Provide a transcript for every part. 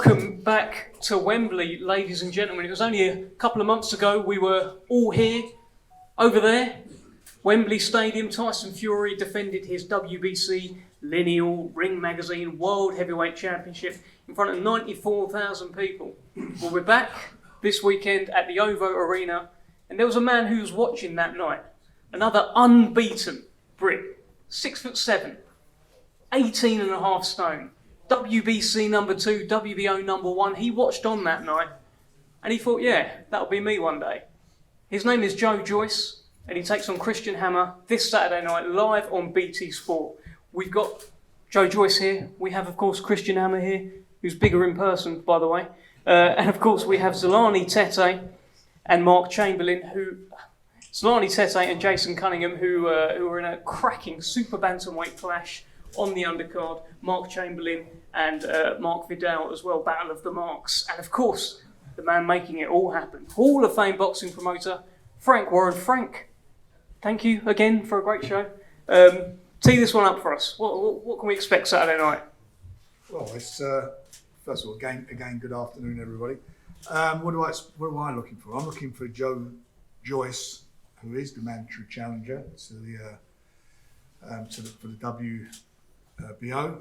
Welcome back to Wembley, ladies and gentlemen. It was only a couple of months ago we were all here, over there, Wembley Stadium. Tyson Fury defended his WBC Lineal Ring Magazine World Heavyweight Championship in front of 94,000 people. Well, we're back this weekend at the OVO Arena, and there was a man who was watching that night. Another unbeaten Brit, 6'7", 18.5 stone. WBC number 2, WBO number 1. He watched on that night and he thought, yeah, that'll be me one day. His name is Joyce, and he takes on Christian Hammer this Saturday night live on BT Sport. We've got Joyce here. We have, of course, Christian Hammer here, who's bigger in person, by the way. And of course, we have Tete and Mark Chamberlain, Tete and Jason Cunningham, who are in a cracking super bantamweight clash on the undercard. Mark Chamberlain and Mark Vidal as well, Battle of the Marks. And of course, the man making it all happen, Hall of Fame boxing promoter, Frank Warren. Frank, thank you again for a great show. Tee this one up for us. What can we expect Saturday night? Well, it's first of all, again, good afternoon, everybody. What am I looking for? I'm looking for Joyce, who is the mandatory challenger for the WBO.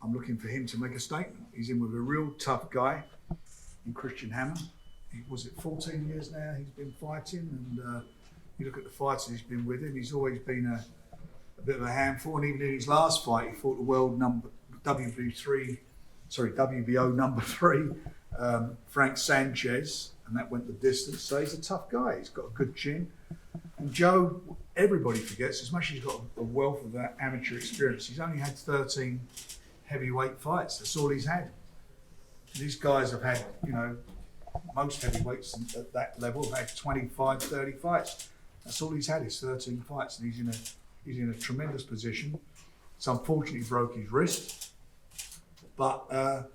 I'm looking for him to make a statement. He's in with a real tough guy in Christian Hammer. Was it 14 years now he's been fighting, and you look at the fights he's been with him, he's always been a bit of a handful, and even in his last fight he fought the world WBO number 3, Frank Sanchez, and that went the distance. So he's a tough guy. He's got a good chin. And Joe, everybody forgets, as much as he's got a wealth of that amateur experience, he's only had 13 heavyweight fights. That's all he's had. These guys have had, most heavyweights at that level have had 25, 30 fights. That's all he's had is 13 fights, and he's in a tremendous position. It's unfortunate he broke his wrist, but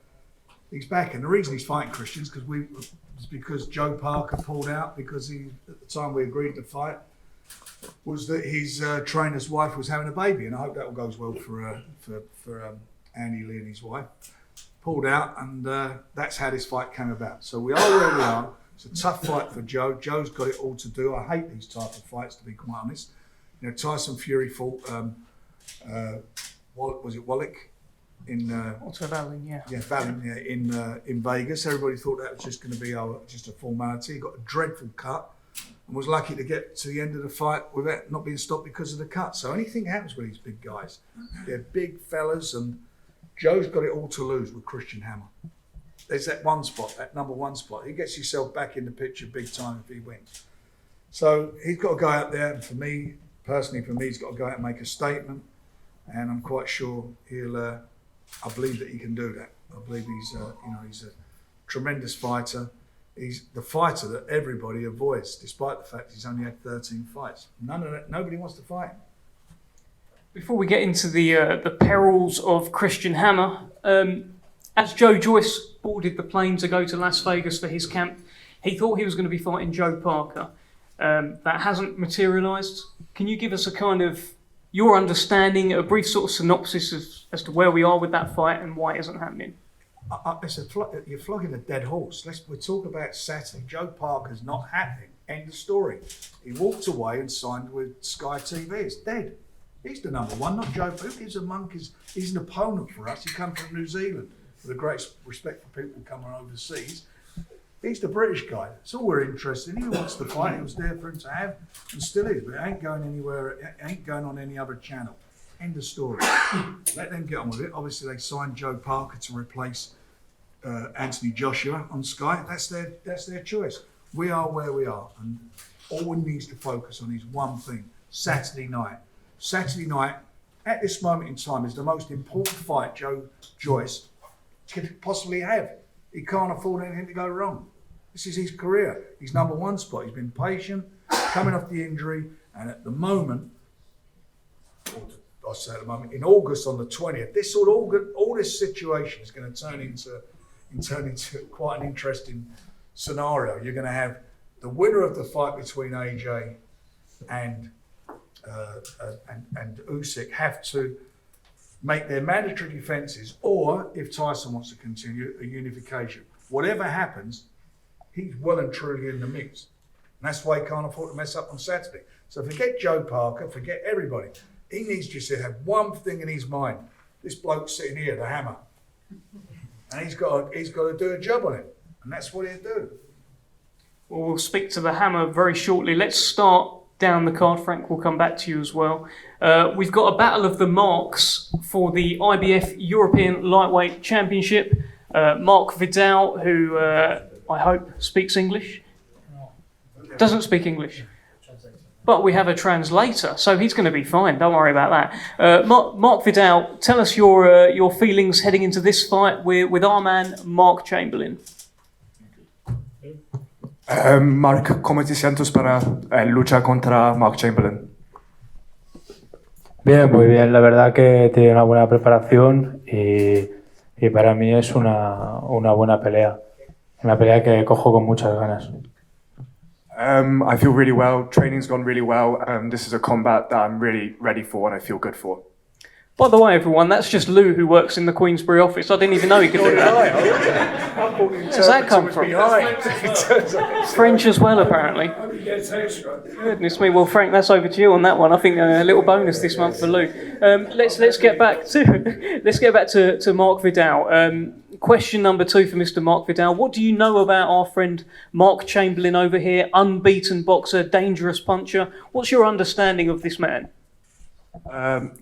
he's back. And the reason he's fighting Christian is because Joe Parker pulled out, because at the time we agreed to fight, was that his trainer's wife was having a baby, and I hope that all goes well for Andy Lee and his wife. Pulled out, and that's how this fight came about. So we are where we are. It's a tough fight for Joe. Joe's got it all to do. I hate these type of fights, to be quite honest. Tyson Fury fought Wallach in Valin, Valin, in Vegas. Everybody thought that was just going to be just a formality. He got a dreadful cut and was lucky to get to the end of the fight without not being stopped because of the cut. So anything happens with these big guys. They're big fellas, and Joe's got it all to lose with Christian Hammer. There's that one spot, that number 1 spot. He gets himself back in the picture big time if he wins. So he's got to go out there, and for me, he's got to go out and make a statement. And I'm quite sure I believe that he can do that. I believe he's a tremendous fighter. He's the fighter that everybody avoids, despite the fact he's only had 13 fights. Nobody wants to fight him. Before we get into the perils of Christian Hammer, as Joyce boarded the plane to go to Las Vegas for his camp, he thought he was going to be fighting Joe Parker. That hasn't materialised. Can you give us a kind of your understanding, a brief sort of synopsis as to where we are with that fight and why it isn't happening? You're flogging a dead horse. We'll talk about Saturday. Joe Parker's not happening. End of story. He walked away and signed with Sky TV. It's dead. He's the number 1, not Joe. Who gives a monkeys? He's an opponent for us. He comes from New Zealand. With the greatest respect for people coming overseas. He's the British guy. That's all we're interested in. He wants to fight. It was there for him to have, and still is. But it ain't going anywhere. It ain't going on any other channel. End of story. Let them get on with it. Obviously, they signed Joe Parker to replace Anthony Joshua on Sky. That's their choice. We are where we are, and all we need to focus on is one thing: Saturday night. Saturday night, at this moment in time, is the most important fight Joyce could possibly have. He can't afford anything to go wrong. This is his career. He's number 1 spot. He's been patient, coming off the injury, and at the moment, in August on the 20th, all this situation is going to turn into quite an interesting scenario. You're going to have the winner of the fight between AJ and Usyk have to make their mandatory defences, or if Tyson wants to continue, a unification. Whatever happens, he's well and truly in the mix. And that's why he can't afford to mess up on Saturday. So forget Joe Parker, forget everybody. He needs just to have one thing in his mind. This bloke sitting here, the hammer. And he's got to do a job on it. And that's what he'll do. Well, we'll speak to the hammer very shortly. Let's start down the card. Frank, we'll come back to you as well. We've got a battle of the marks for the IBF European Lightweight Championship. Mark Vidal, who I hope speaks English. Doesn't speak English. But we have a translator, so he's going to be fine. Don't worry about that. Mark Vidal, tell us your feelings heading into this fight with our man, Mark Chamberlain. Mark, ¿cómo te sientes para luchar contra Mark Chamberlain? Bien, muy bien. La verdad que tiene una buena preparación y para mí es una buena pelea. Una pelea que cojo con muchas ganas. I feel really well. Training's gone really well. This is a combat that I'm really ready for and I feel good for. By the way, everyone, that's just Lou, who works in the Queensbury office. I didn't even know he could do that. Where's that come from? French as well, apparently. Goodness me. Well, Frank, that's over to you on that one. I think a little bonus this month for Lou. Let's get back to Mark Vidal. Question number 2 for Mr. Mark Vidal. What do you know about our friend Mark Chamberlain over here? Unbeaten boxer, dangerous puncher. What's your understanding of this man?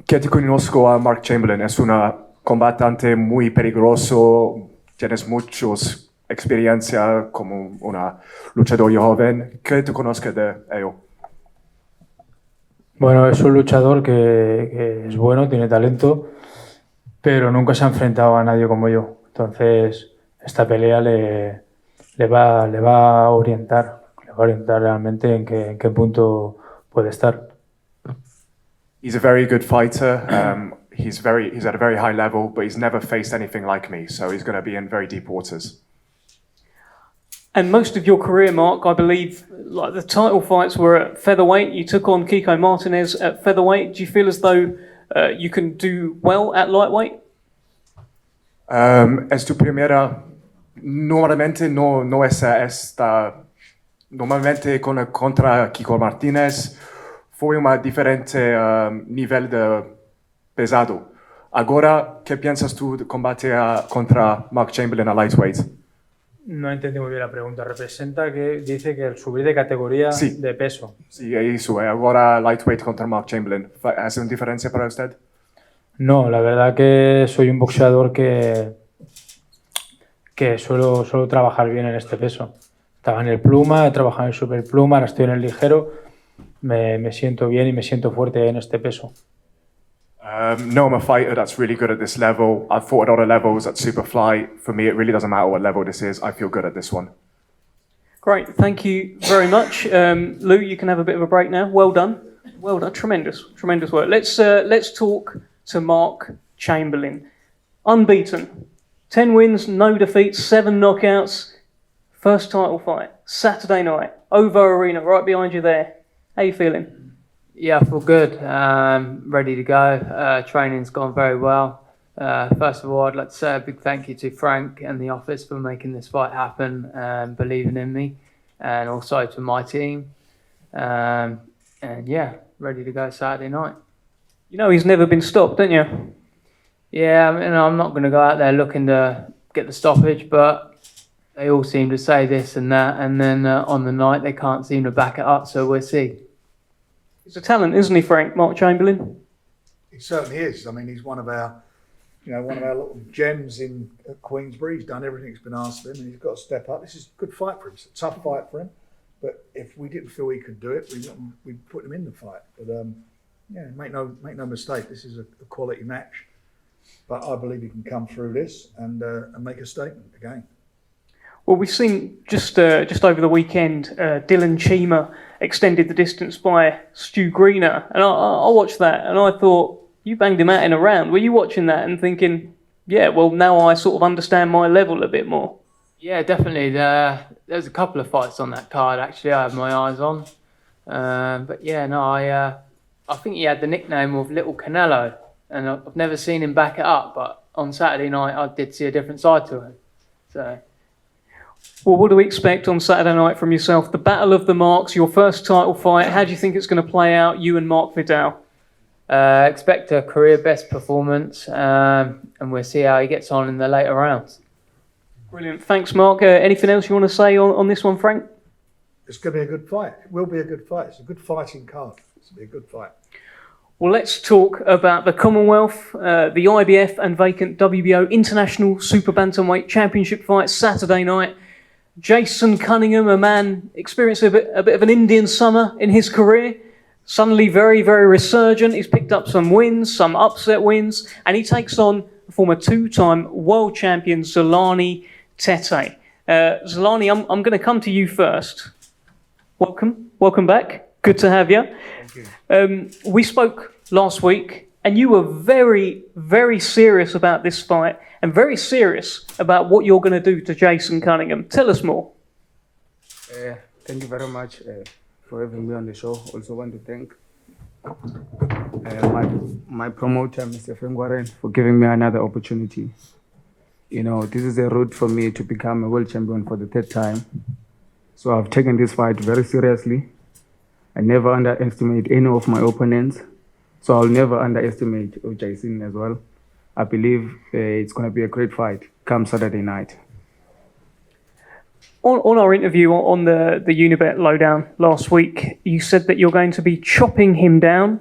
Que te conozco a Mark Chamberlain. Es un combatante muy peligroso. Tienes muchos experiencia como una luchador joven. ¿Qué te conozco de ello? Bueno, es un luchador que es bueno, tiene talento, pero nunca se ha enfrentado a nadie como yo. Entonces, esta pelea le va a orientar realmente en qué punto puede estar. He's a very good fighter. He's at a very high level, but he's never faced anything like me, so he's going to be in very deep waters. And most of your career, Mark, I believe, like the title fights were at featherweight. You took on Kiko Martinez at featherweight. Do you feel as though you can do well at lightweight? Es tu primera. Normalmente no es esta. Normalmente contra Kiko Martinez fue un diferente nivel de pesado. Ahora, ¿qué piensas tú de combate contra Mark Chamberlain a lightweight? No entendí muy bien la pregunta. Representa que dice que el subir de categoría de peso. Sí, eso. Ahora lightweight contra Mark Chamberlain. ¿Hace una diferencia para usted? No, la verdad que soy un boxeador que suelo trabajar bien en este peso. Estaba en el pluma, he trabajado en el superpluma, ahora estoy en el ligero. Me siento bien y me siento fuerte en este peso. No, I'm a fighter that's really good at this level. I've fought at other levels at Superfly. For me, it really doesn't matter what level this is. I feel good at this one. Great, thank you very much. Lou, you can have a bit of a break now. Well done. Well done. Tremendous work. Let's talk to Mark Chamberlain. Unbeaten. 10 wins, no defeats, 7 knockouts. First title fight. Saturday night. OVO Arena, right behind you there. How you feeling? Yeah, I feel good. Ready to go. Training's gone very well. First of all, I'd like to say a big thank you to Frank and the office for making this fight happen and believing in me, and also to my team. And yeah, ready to go Saturday night. You know he's never been stopped, don't you? Yeah, I mean, I'm not going to go out there looking to get the stoppage, but they all seem to say this and that, and then on the night they can't seem to back it up, so we'll see. He's a talent, isn't he, Frank, Mark Chamberlain? He certainly is. I mean, he's one of our little gems in Queensbury. He's done everything that's been asked of him, and he's got to step up. This is a good fight for him. It's a tough fight for him, but if we didn't feel he could do it, we'd put him in the fight. But yeah, make no mistake, this is a quality match. But I believe he can come through this and make a statement again. Well, we've seen just over the weekend, Dylan Chima extended the distance by Stu Greener, and I watched that and I thought, you banged him out in a round. Were you watching that and thinking, yeah, well, now I sort of understand my level a bit more? Yeah, definitely. There's a couple of fights on that card actually I had my eyes on, but yeah, no, I think he had the nickname of Little Canelo. and I've never seen him back it up. But on Saturday night, I did see a different side to him. So. Well, what do we expect on Saturday night from yourself? The Battle of the Marks, your first title fight. How do you think it's going to play out, you and Mark Vidal? Expect a career best performance, and we'll see how he gets on in the later rounds. Brilliant. Thanks, Mark. Anything else you want to say on this one, Frank? It's going to be a good fight. It will be a good fight. It's a good fighting card. It's going to be a good fight. Well, let's talk about the Commonwealth, the IBF and vacant WBO International Super Bantamweight Championship fight Saturday night. Jason Cunningham, a man experienced a bit of an Indian summer in his career, suddenly very, very resurgent. He's picked up some wins, some upset wins, and he takes on former two-time world champion Zolani Tete. Zolani, I'm going to come to you first. Welcome back. Good to have you. Thank you. We spoke last week, and you were very, very serious about this fight and very serious about what you're going to do to Jason Cunningham. Tell us more. Thank you very much for having me on the show. Also want to thank my promoter, Mr. Fengwaren, for giving me another opportunity. You know, this is a route for me to become a world champion for the third time. So I've taken this fight very seriously. I never underestimate any of my opponents. So I'll never underestimate Jason as well. I believe it's going to be a great fight come Saturday night. On our interview on the Unibet Lowdown last week, you said that you're going to be chopping him down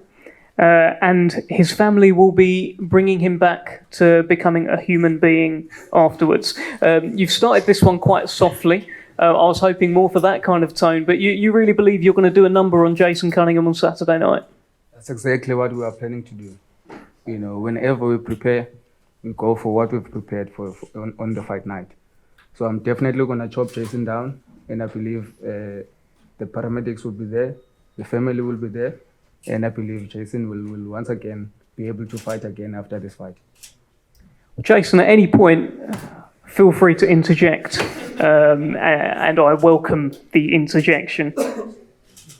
and his family will be bringing him back to becoming a human being afterwards. You've started this one quite softly. I was hoping more for that kind of tone, but you really believe you're going to do a number on Jason Cunningham on Saturday night? That's exactly what we are planning to do. You know, whenever we prepare, we go for what we've prepared for on the fight night. So I'm definitely going to chop Jason down, and I believe the paramedics will be there, the family will be there, and I believe Jason will once again be able to fight again after this fight. Jason, at any point, feel free to interject, and I welcome the interjection.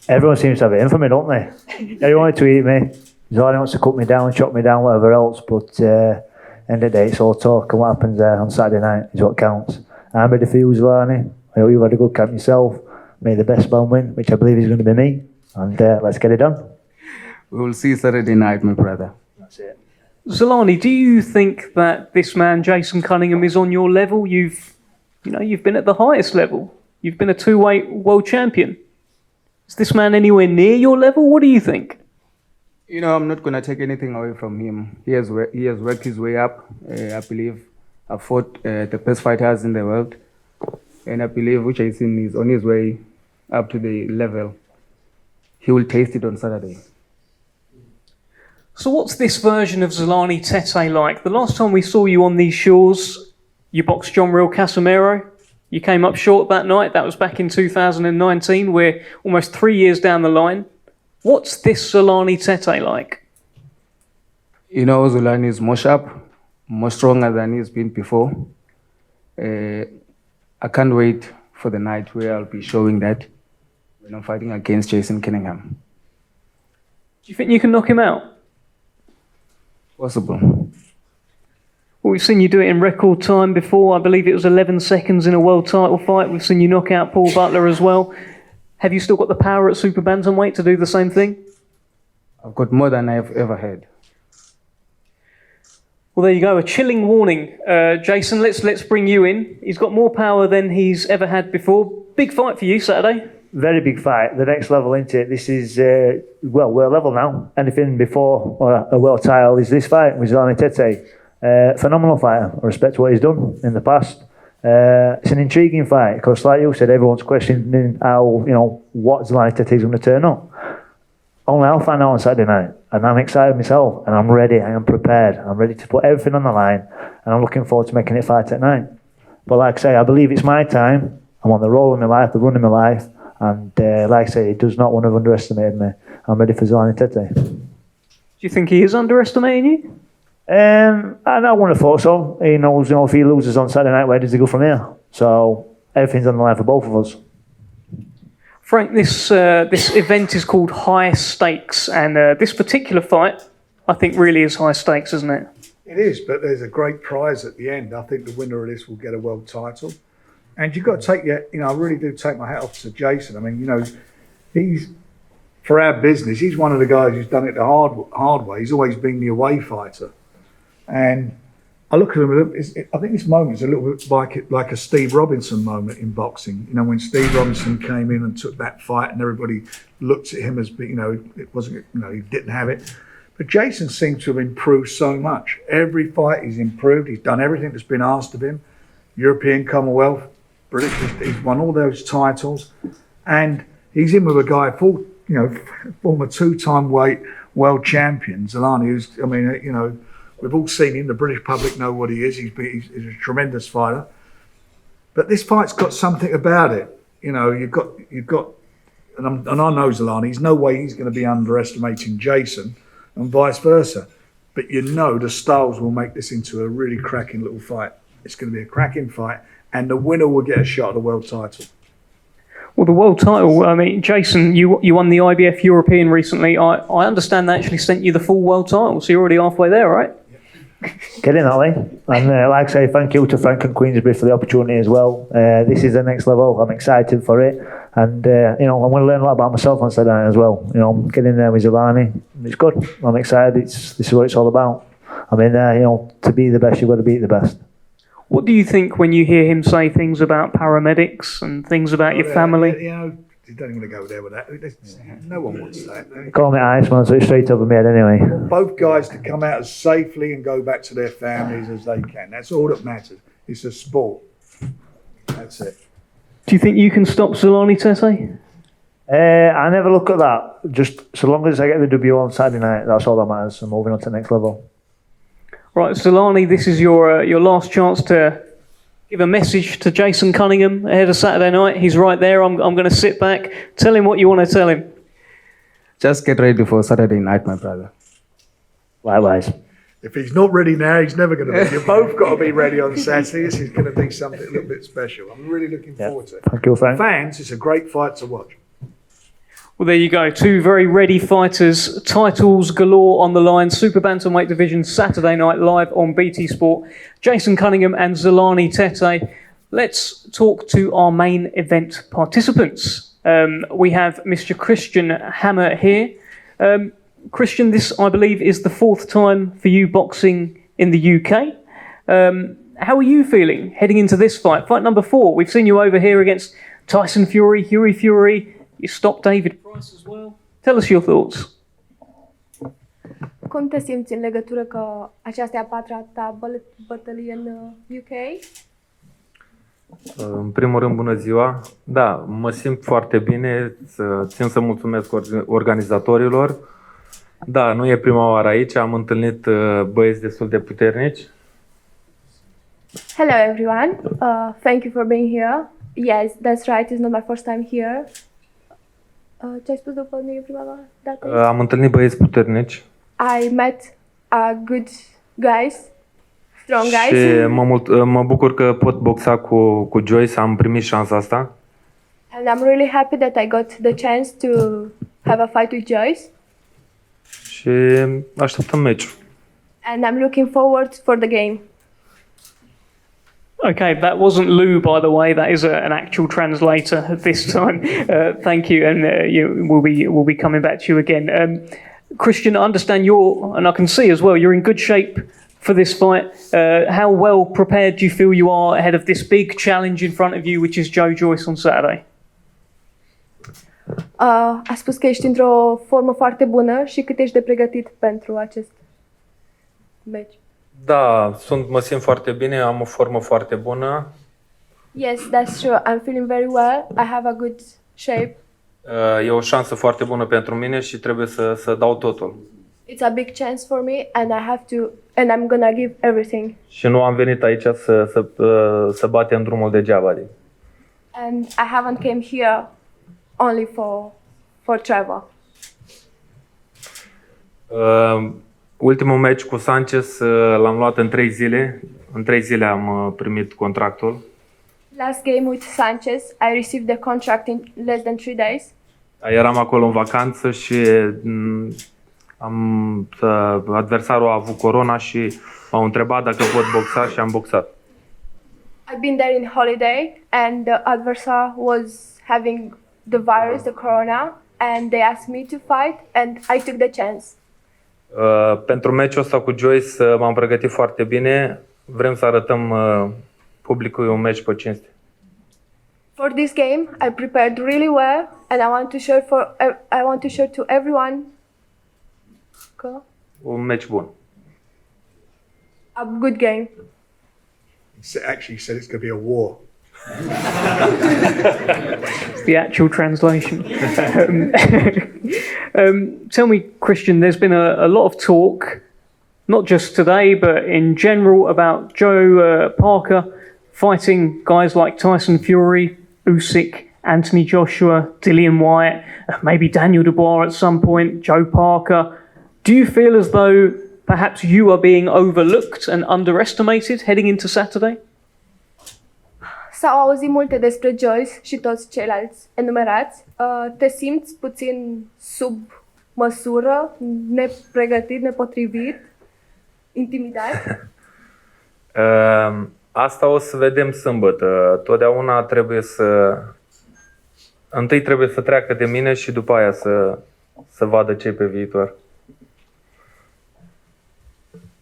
Everyone seems to have it in for me, don't they? Everyone wants to eat me. Zolani wants to cut me down, chop me down, whatever else, but end of the day, it's all talk, and what happens on Saturday night is what counts. I'm ready for you, Zolani. I know you've had a good camp yourself. May the best man win, which I believe is going to be me, and let's get it done. We will see Saturday night, my brother. That's it. Zolani, do you think that this man, Jason Cunningham, is on your level? You've been at the highest level. You've been a two-weight world champion. Is this man anywhere near your level? What do you think? You know, I'm not going to take anything away from him. He has worked his way up. I believe I've fought the best fighters in the world. And I believe Jason is on his way up to the level. He will taste it on Saturday. So what's this version of Zolani Tete like? The last time we saw you on these shores, you boxed John Real Casimiro. You came up short that night. That was back in 2019. We're almost 3 years down the line. What's this Zolani Tete like? You know, Zolani is more sharp, more stronger than he's been before. I can't wait for the night where I'll be showing that when I'm fighting against Jason Cunningham. Do you think you can knock him out? Possible. Well, we've seen you do it in record time before. I believe it was 11 seconds in a world title fight. We've seen you knock out Paul Butler as well. Have you still got the power at Super Bantamweight to do the same thing? I've got more than I've ever had. Well, there you go. A chilling warning. Jason, let's bring you in. He's got more power than he's ever had before. Big fight for you Saturday. Very big fight. The next level, isn't it? This is, we're level now. Anything before a world title is this fight with Zolani Tete. Phenomenal fighter. I respect what he's done in the past. It's an intriguing fight because, like you said, everyone's questioning how, what Zolani Tete is going to turn up. Only I'll find out on Saturday night, and I'm excited myself, and I'm ready, I am prepared, I'm ready to put everything on the line, and I'm looking forward to making it fight at night. But like I say, I believe it's my time. I'm on the roll of my life, the run of my life, and like I say, he does not want to underestimate me. I'm ready for Zolani Tete. Do you think he is underestimating you? I don't want to thought so. He knows, if he loses on Saturday night, where does he go from here? So everything's on the line for both of us. Frank, this event is called High Stakes, and this particular fight, I think really is high stakes, isn't it? It is, but there's a great prize at the end. I think the winner of this will get a world title. And you've got to take I really do take my hat off to Jason. I mean, he's, for our business, he's one of the guys who's done it the hard way. He's always been the away fighter. And I look at him, I think this moment's a little bit like a Steve Robinson moment in boxing. When Steve Robinson came in and took that fight and everybody looked at him as, it wasn't, he didn't have it. But Jason seemed to have improved so much. Every fight he's improved. He's done everything that's been asked of him. European, Commonwealth, British. He's won all those titles. And he's in with a guy, former two-time weight world champion, Zolani, who's, we've all seen him. The British public know what he is. He's a tremendous fighter. But this fight's got something about it. You've got, and I know Zolani, there's no way he's going to be underestimating Jason, and vice versa. But the styles will make this into a really cracking little fight. It's going to be a cracking fight, and the winner will get a shot at the world title. Well, the world title, Jason, you won the IBF European recently. I understand they actually sent you the full world title, so you're already halfway there, right? Getting that way. And like I say, thank you to Frank and Queensbury for the opportunity as well. This is the next level. I'm excited for it. And, I'm going to learn a lot about myself on Saturday as well. Getting there with Zolani. It's good. I'm excited. This is what it's all about. I mean, to be the best, you've got to beat the best. What do you think when you hear him say things about paramedics and things about your family? You don't even want to go there with that. No one wants that. Call me Iceman, so it's straight over my head anyway. Both guys to come out as safely and go back to their families as they can. That's all that matters. It's a sport. That's it. Do you think you can stop Zolani, Tete? I never look at that. Just so long as I get the W on Saturday night, that's all that matters. I'm moving on to the next level. Right, Zolani, this is your last chance to give a message to Jason Cunningham ahead of Saturday night. He's right there. I'm going to sit back. Tell him what you want to tell him. Just get ready for Saturday night, my brother. Likewise. If he's not ready now, he's never going to be. You've both got to be ready on Saturday. This is going to be something a little bit special. I'm really looking forward to it. Thank you, Frank. Fans, it's a great fight to watch. Well, there you go. Two very ready fighters. Titles galore on the line. Super bantamweight division Saturday night live on BT Sport. Jason Cunningham and Zolani Tete. Let's talk to our main event participants. We have Mr. Christian Hammer here. Christian, this, I believe, is the fourth time for you boxing in the UK. How are you feeling heading into this fight? Fight number 4. We've seen you over here against Tyson Fury, Hughie Fury. You stopped David Price as well. Tell us your thoughts. Cum te simți în legătură cu aceasta a patra ta bătălie în UK? În primul rând, bună ziua. Da, mă simt foarte bine. Țin să mulțumesc organizatorilor. Da, nu e prima oară aici. Am întâlnit băieți destul de puternici. Hello everyone. Thank you for being here. Yes, that's right. It's not my first time here. Ce ai spus după nu e prima dată? Am întâlnit băieți puternici. I met good guys, strong guys. Și mă bucur că pot boxa cu Joyce. Am primit șansa asta. And I'm really happy that I got the chance to have a fight with Joyce. Și așteptăm meciul. And I'm looking forward for the game. Okay, that wasn't Lou, by the way. That is an actual translator this time. Thank you, and we'll be coming back to you again. Christian, I understand and I can see as well, you're in good shape for this fight. How well prepared do you feel you are ahead of this big challenge in front of you, which is Joe Joyce on Saturday? A spus că ești într-o formă foarte bună și cât ești de pregătit pentru acest meci. Da, mă simt foarte bine, am o formă foarte bună. Yes, that's true. I'm feeling very well. I have a good shape. E o șansă foarte bună pentru mine și trebuie să dau totul. It's a big chance for me and I'm gonna give everything. Și nu am venit aici să batem drumul degeaba. And I haven't came here only for travel. Ultimul meci cu Sanchez l-am luat în 3 zile. În 3 zile am primit contractul. Last game with Sanchez, I received the contract in less than 3 days. Eram acolo în vacanță și Adversarul a avut corona și m-au întrebat dacă pot boxa și am boxat. I've been there in holiday, and the adversary was having the virus, the corona, and they asked me to fight, and I took the chance. Pentru meciul ăsta cu Joyce m-am pregătit foarte bine. Vrem să arătăm publicului un meci pe cinste. For this game, I prepared really well, and I want to show to everyone. Go. Un meci bun. A good game. Actually said it's going to be a war. It's the actual translation. Tell me, Christian, there's been a lot of talk, not just today, but in general, about Joe Parker fighting guys like Tyson Fury, Usyk, Anthony Joshua, Dillian Whyte, maybe Daniel Dubois at some point, Joe Parker. Do you feel as though perhaps you are being overlooked and underestimated heading into Saturday? S-au auzit multe despre Joyce și toți ceilalți enumerați. Te simți puțin sub măsură, nepregătit, nepotrivit, intimidat? Asta o să vedem sâmbătă. Totdeauna întâi trebuie să treacă de mine și după aia să vadă ce pe viitor.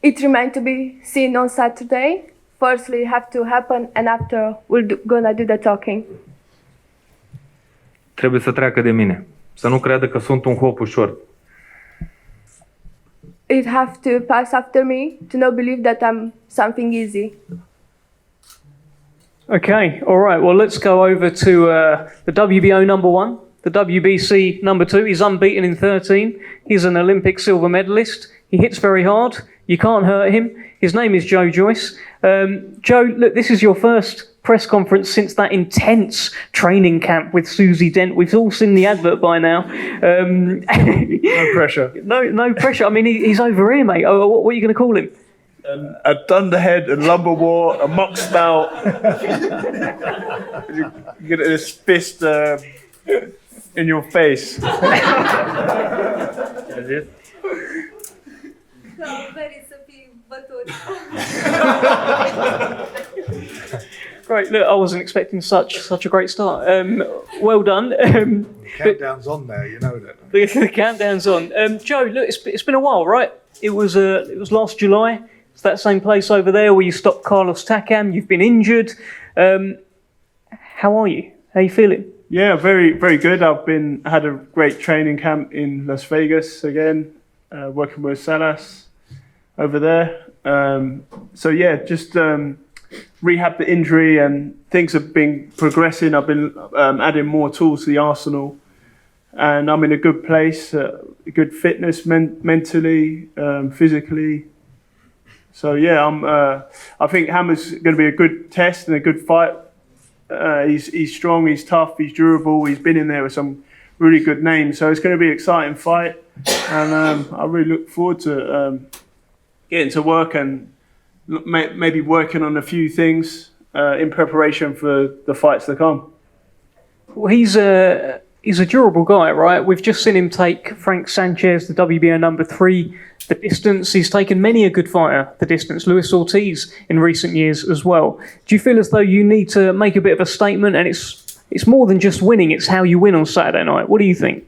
It remains to be seen on Saturday. Firstly, it have to happen, and after gonna do the talking. Trebuie să treacă de mine. Să nu creadă că sunt un hop ușor. It have to pass after me, to not believe that I'm something easy. Okay, all right. Well, let's go over to the WBO number 1, the WBC number 2. He's unbeaten in 13. He's an Olympic silver medalist. He hits very hard. You can't hurt him. His name is Joe Joyce. Joe, look, this is your first press conference since that intense training camp with Susie Dent. We've all seen the advert by now. No pressure. No pressure. I mean, he's over here, mate. What are you going to call him? A dunderhead, a lumber war, a muck spout. You get this fist in your face. That's it? Great. Look, I wasn't expecting such a great start. Well done. Countdown's on there, you know that. The countdown's on. Joe, look, it's been a while, right? It was last July. It's that same place over there where you stopped Carlos Takam. You've been injured. How are you? How are you feeling? Yeah, very, very good. I've had a great training camp in Las Vegas again, working with Salas over there. So yeah, just rehab the injury, and things have been progressing. I've been adding more tools to the arsenal, and I'm in a good place, good fitness mentally, physically. So yeah, I think Hammer's going to be a good test and a good fight. He's strong, he's tough, he's durable. He's been in there with some really good names, so it's going to be an exciting fight, and I really look forward to getting to work and maybe working on a few things in preparation for the fights to come. Well, he's a durable guy, right? We've just seen him take Frank Sanchez, the WBO number 3, the distance. He's taken many a good fighter the distance, Luis Ortiz in recent years as well. Do you feel as though you need to make a bit of a statement, and it's more than just winning, it's how you win on Saturday night? What do you think?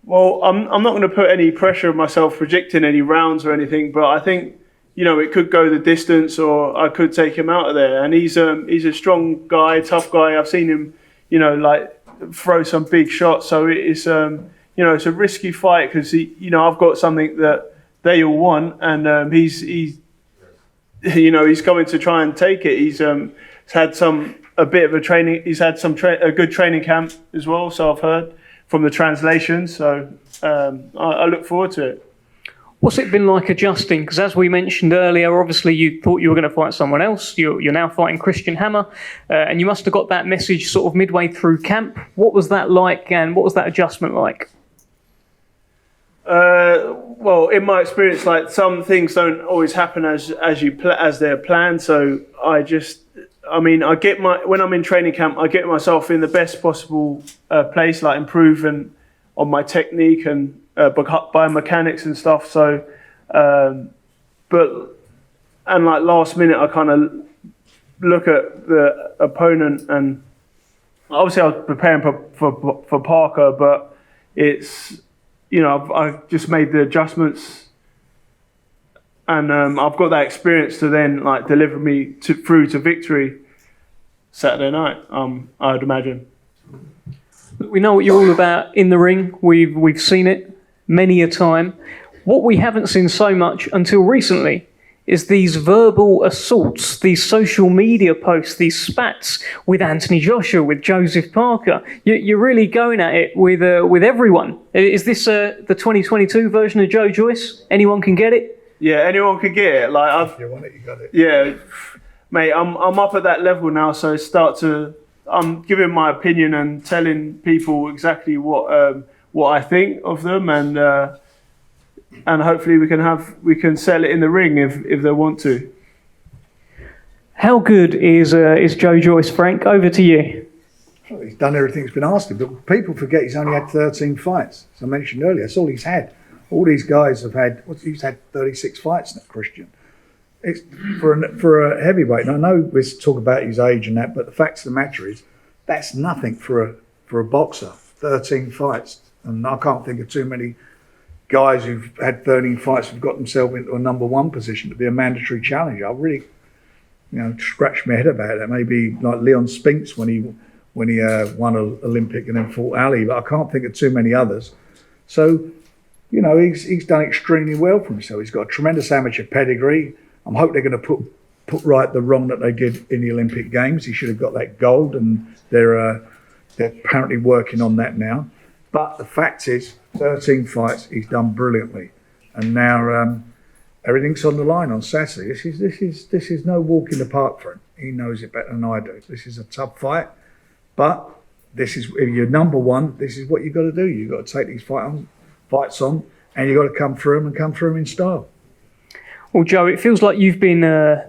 Well, I'm not going to put any pressure on myself predicting any rounds or anything, but I think, you know, it could go the distance, or I could take him out of there. And he's a strong guy, tough guy. I've seen him, you know, like throw some big shots. So it's you know, it's a risky fight because you know, I've got something that they all want, and he's you know, he's going to try and take it. He's had a bit of a training. He's had a good training camp as well. So I've heard from the translation. So I look forward to it. What's it been like adjusting? Because as we mentioned earlier, obviously you thought you were going to fight someone else. You're now fighting Christian Hammer, and you must have got that message sort of midway through camp. What was that like, and what was that adjustment like? Well, in my experience, like, some things don't always happen as they're planned. So I get when I'm in training camp, I get myself in the best possible place, like improving on my technique and biomechanics and stuff. So, and like last minute, I kind of look at the opponent, and obviously I was preparing for Parker, but it's, I've just made the adjustments, and I've got that experience to then like deliver me through to victory Saturday night. I'd imagine. We know what you're all about in the ring. We've seen it many a time. What we haven't seen so much until recently is these verbal assaults, these social media posts, these spats with Anthony Joshua, with Joseph Parker. You're really going at it with everyone. Is this the 2022 version of Joe Joyce? Anyone can get it? Yeah, anyone can get it. Like If you want it, you got it. Yeah, mate, I'm up at that level now, so I'm giving my opinion and telling people exactly what I think of them, and hopefully we can sell it in the ring if they want to. How good is Joe Joyce, Frank? Over to you. Well, he's done everything he's been asked of, but people forget he's only had 13 fights. As I mentioned earlier, that's all he's had. All these guys have had, he's had 36 fights now, Christian. It's for a heavyweight. And I know we talk about his age and that, but the fact of the matter is, that's nothing for a boxer. 13 fights, and I can't think of too many guys who've had 13 fights who've got themselves into a number one position to be a mandatory challenger. I really, scratched my head about that. Maybe like Leon Spinks when he won an Olympic and then fought Ali, but I can't think of too many others. So, he's done extremely well for himself. He's got a tremendous amateur pedigree. I'm hoping they're going to put right the wrong that they did in the Olympic Games. He should have got that gold, and they're apparently working on that now. But the fact is, 13 fights, he's done brilliantly, and now everything's on the line on Saturday. This is no walk in the park for him. He knows it better than I do. This is a tough fight, but if you're number one, this is what you've got to do. You've got to take these fights on, and you've got to come through them in style. Well, Joe, it feels like you've been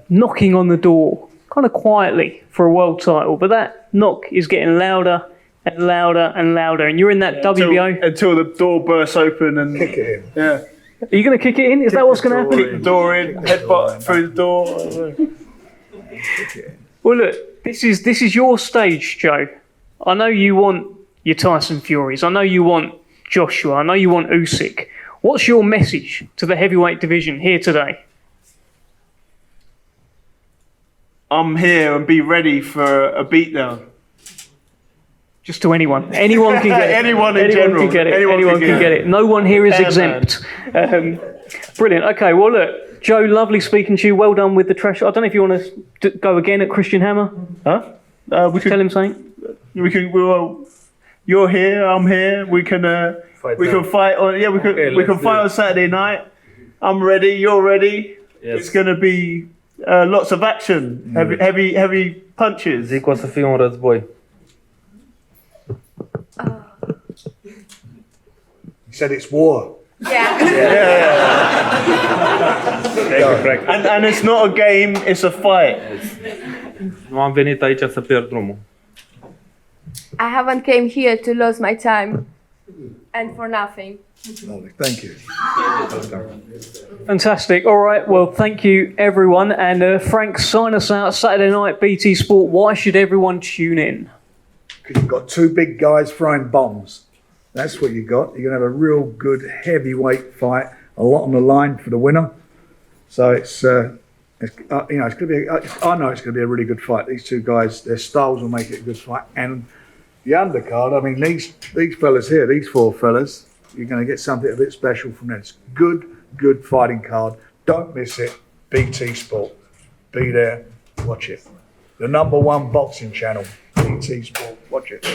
knocking on the door kind of quietly for a world title, but that knock is getting louder and louder and louder, and you're in that WBO... Until the door bursts open and... Kick it in. Yeah. Are you going to kick it in? Is that what's going to happen? Kick the door in, headbutt through the door. Well, look, this is your stage, Joe. I know you want your Tyson Furies. I know you want Joshua. I know you want Usyk. What's your message to the heavyweight division here today? I'm here and be ready for a beatdown. Just to anyone. Anyone can get it. Anyone in general. Can get it. Anyone can get it. No one here is exempt. Brilliant. Okay, well, look, Joe, lovely speaking to you. Well done with the trash. I don't know if you want to go again at Christian Hammer. Huh? We could tell him something. You're here. I'm here. We can fight on. Yeah, we can fight on Saturday night. I'm ready. You're ready. Yes. It's going to be lots of action. Heavy punches. Zic o să fie un război. He said it's war. Yeah. And it's not a game, it's a fight. Nu am venit aici să pierd drumul. I haven't came here to lose my time and for nothing. Thank you. Fantastic. All right. Well, thank you, everyone. And Frank, sign us out Saturday night, BT Sport. Why should everyone tune in? Because you've got two big guys throwing bombs. That's what you got. You're going to have a real good heavyweight fight. A lot on the line for the winner. So it's going to be. I know it's going to be a really good fight. These two guys, their styles will make it a good fight. And the undercard. I mean, these fellas here, these four fellas, you're going to get something a bit special from them. It's good fighting card. Don't miss it. BT Sport. Be there. Watch it. The #1 boxing channel. BT Sport. Watch it.